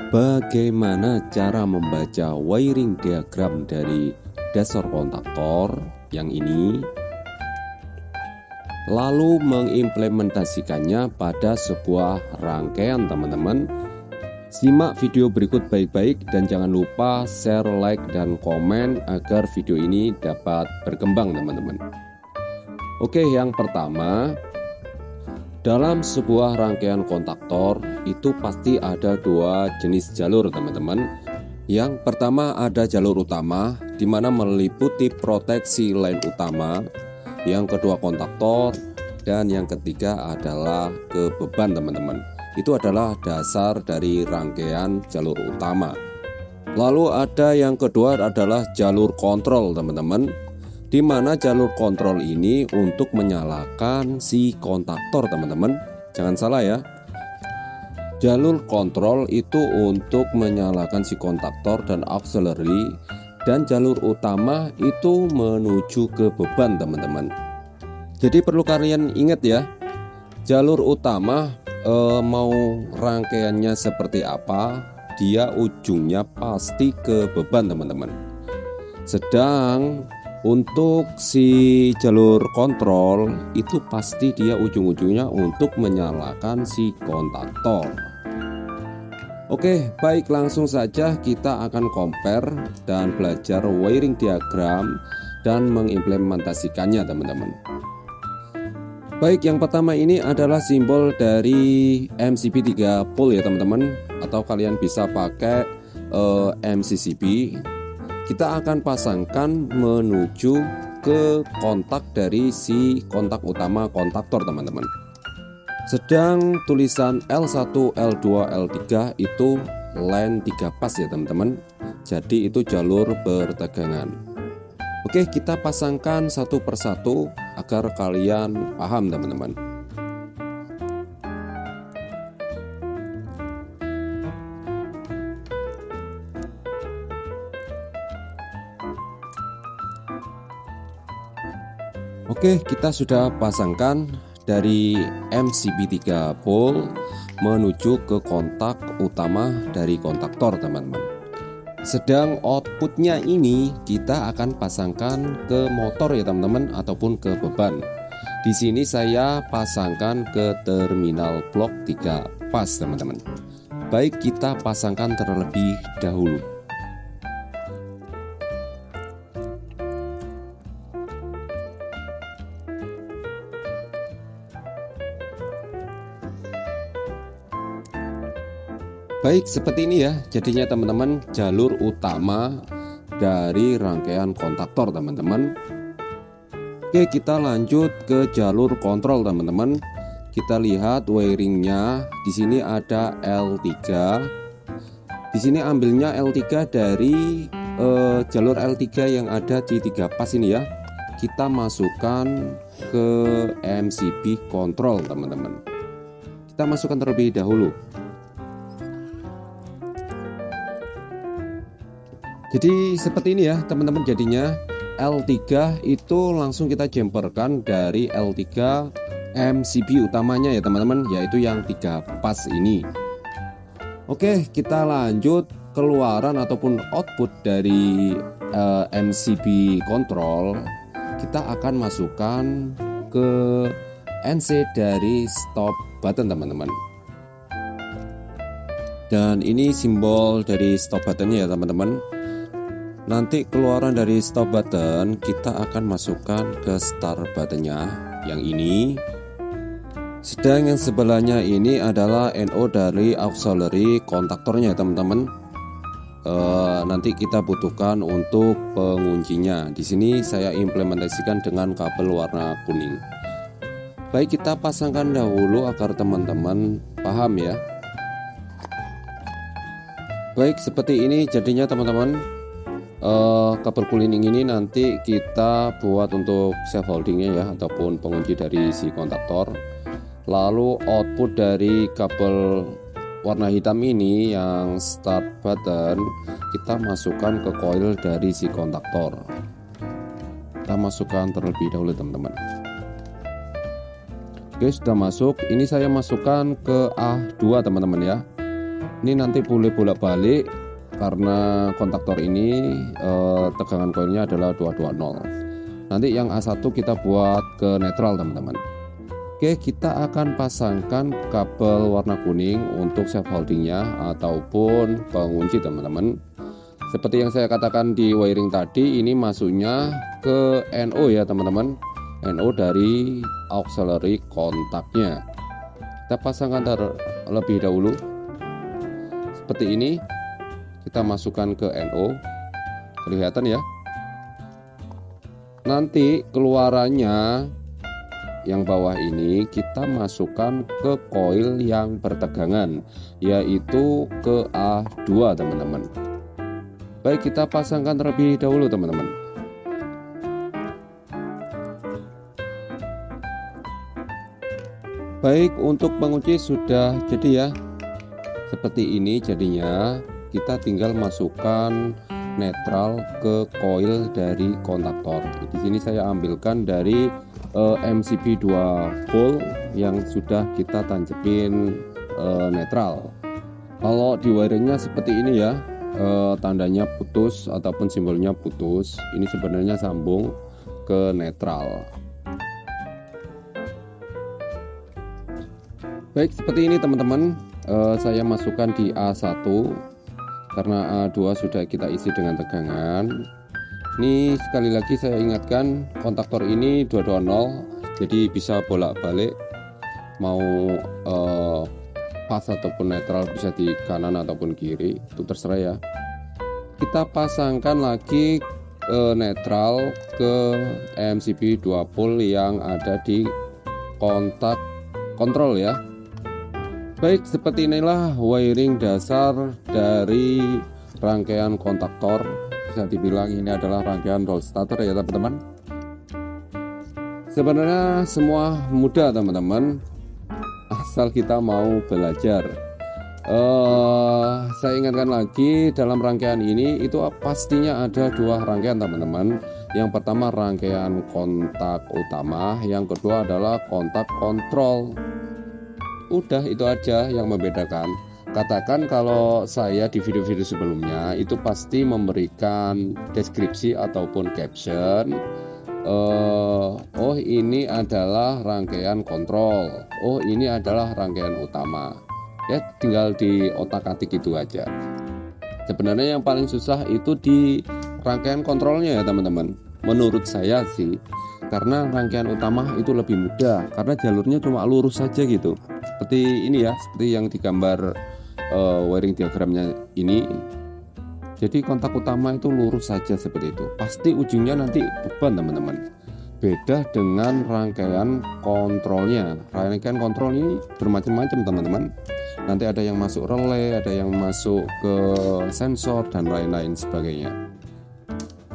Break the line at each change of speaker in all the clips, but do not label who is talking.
Bagaimana cara membaca wiring diagram dari dasar kontaktor yang ini, lalu mengimplementasikannya pada sebuah rangkaian, teman-teman. Simak video berikut baik-baik dan jangan lupa share, like, dan komen agar video ini dapat berkembang, teman-teman. Oke, yang pertama, dalam sebuah rangkaian kontaktor itu pasti ada dua jenis jalur, teman-teman. Yang pertama ada jalur utama, di mana meliputi proteksi line utama. Yang kedua kontaktor, dan yang ketiga adalah ke beban, teman-teman. Itu adalah dasar dari rangkaian jalur utama. Lalu ada yang kedua adalah jalur kontrol, teman-teman, di mana jalur kontrol ini untuk menyalakan si kontaktor, teman-teman. Jangan salah ya. Jalur kontrol itu untuk menyalakan si kontaktor dan auxiliary, dan jalur utama itu menuju ke beban, teman-teman. Jadi perlu kalian ingat ya, jalur utama mau rangkaiannya seperti apa, dia ujungnya pasti ke beban, teman-teman. Sedang untuk si jalur kontrol itu pasti dia ujung-ujungnya untuk menyalakan si kontaktor. Oke, baik, langsung saja kita akan compare dan belajar wiring diagram dan mengimplementasikannya, teman-teman. Baik, yang pertama ini adalah simbol dari MCB 3 pole ya, teman-teman, atau kalian bisa pakai MCCB. Kita akan pasangkan menuju ke kontak dari si kontak utama kontaktor, teman-teman. Sedang tulisan L1, L2, L3 itu line 3 pas ya, teman-teman. Jadi itu jalur bertegangan. Oke, kita pasangkan satu persatu agar kalian paham, teman-teman. Oke, kita sudah pasangkan dari MCB 3 pole menuju ke kontak utama dari kontaktor, teman-teman. Sedang outputnya ini kita akan pasangkan ke motor ya, teman-teman, ataupun ke beban. Di sini saya pasangkan ke terminal blok 3 pas, teman-teman. Baik, kita pasangkan terlebih dahulu. Baik, seperti ini ya jadinya, teman-teman, jalur utama dari rangkaian kontaktor, teman-teman. Oke, kita lanjut ke jalur kontrol, teman-teman. Kita lihat wiringnya. Di sini ada L3. Di sini ambilnya L3 dari jalur L3 yang ada di 3 pas ini ya. Kita masukkan ke MCB kontrol, teman-teman. Kita masukkan terlebih dahulu. Jadi seperti ini ya, teman-teman, jadinya L3 itu langsung kita jumperkan dari L3 MCB utamanya ya, teman-teman, yaitu yang 3 pas ini. Oke, kita lanjut keluaran ataupun output dari MCB control. Kita akan masukkan ke NC dari stop button, teman-teman. Dan ini simbol dari stop buttonnya ya, teman-teman. Nanti keluaran dari stop button kita akan masukkan ke start buttonnya yang ini. Sedang yang sebelahnya ini adalah NO dari auxiliary kontaktornya, teman-teman. Nanti kita butuhkan untuk penguncinya. Di sini saya implementasikan dengan kabel warna kuning. Baik, kita pasangkan dahulu agar teman-teman paham ya. Baik, seperti ini jadinya, teman-teman. Kabel kuning ini nanti kita buat untuk self holdingnya ya, ataupun pengunci dari si kontaktor. Lalu output dari kabel warna hitam ini yang start button kita masukkan ke coil dari si kontaktor. Kita masukkan terlebih dahulu, teman-teman. Oke, sudah masuk. Ini saya masukkan ke A2, teman-teman ya. Ini nanti boleh bolak-balik karena kontaktor ini tegangan koilnya adalah 220. Nanti yang A1 kita buat ke netral teman-teman. Oke, kita akan pasangkan kabel warna kuning untuk safe holdingnya ataupun pengunci teman-teman. Seperti yang saya katakan di wiring tadi, ini masuknya ke NO ya teman-teman. NO dari auxiliary kontaknya. Kita pasangkan terlebih dahulu. Seperti ini, kita masukkan ke NO, kelihatan ya. Nanti keluarannya yang bawah ini kita masukkan ke koil yang bertegangan, yaitu ke A2 teman-teman. Baik, kita pasangkan terlebih dahulu teman-teman. Baik, untuk pengunci sudah jadi ya. Seperti ini jadinya, kita tinggal masukkan netral ke koil dari kontaktor. Di sini saya ambilkan dari MCB 2 volt yang sudah kita tancapin netral. Kalau di wiringnya seperti ini ya, tandanya putus ataupun simbolnya putus, ini sebenarnya sambung ke netral. Baik, seperti ini teman-teman. Saya masukkan di A1 karena A2 sudah kita isi dengan tegangan. Ini sekali lagi saya ingatkan, kontaktor ini 220, jadi bisa bolak-balik mau pas ataupun netral, bisa di kanan ataupun kiri, itu terserah ya. Kita pasangkan lagi netral ke MCB 2 volt yang ada di kontak kontrol ya. Baik, seperti inilah wiring dasar dari rangkaian kontaktor. Bisa dibilang ini adalah rangkaian roll starter ya teman-teman. Sebenarnya semua mudah teman-teman, asal kita mau belajar. Saya ingatkan lagi, dalam rangkaian ini itu pastinya ada dua rangkaian teman-teman. Yang pertama rangkaian kontak utama, yang kedua adalah kontak kontrol. Udah itu aja yang membedakan. Katakan kalau saya di video-video sebelumnya itu pasti memberikan deskripsi ataupun caption, oh ini adalah rangkaian kontrol, oh ini adalah rangkaian utama. Ya tinggal di otak-atik itu aja. Sebenarnya yang paling susah itu di rangkaian kontrolnya ya teman-teman, menurut saya sih. Karena rangkaian utama itu lebih mudah, karena jalurnya cuma lurus saja gitu. Seperti ini ya, seperti yang digambar wiring diagramnya ini. Jadi kontak utama itu lurus saja seperti itu. Pasti ujungnya nanti beban teman-teman. Beda dengan rangkaian kontrolnya. Rangkaian kontrol ini bermacam-macam teman-teman. Nanti ada yang masuk relay, ada yang masuk ke sensor dan lain-lain sebagainya.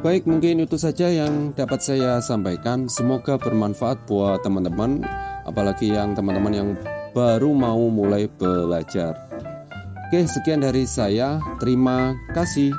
Baik, mungkin itu saja yang dapat saya sampaikan. Semoga bermanfaat buat teman-teman, apalagi yang teman-teman yang baru mau mulai belajar. Oke, sekian dari saya. Terima kasih.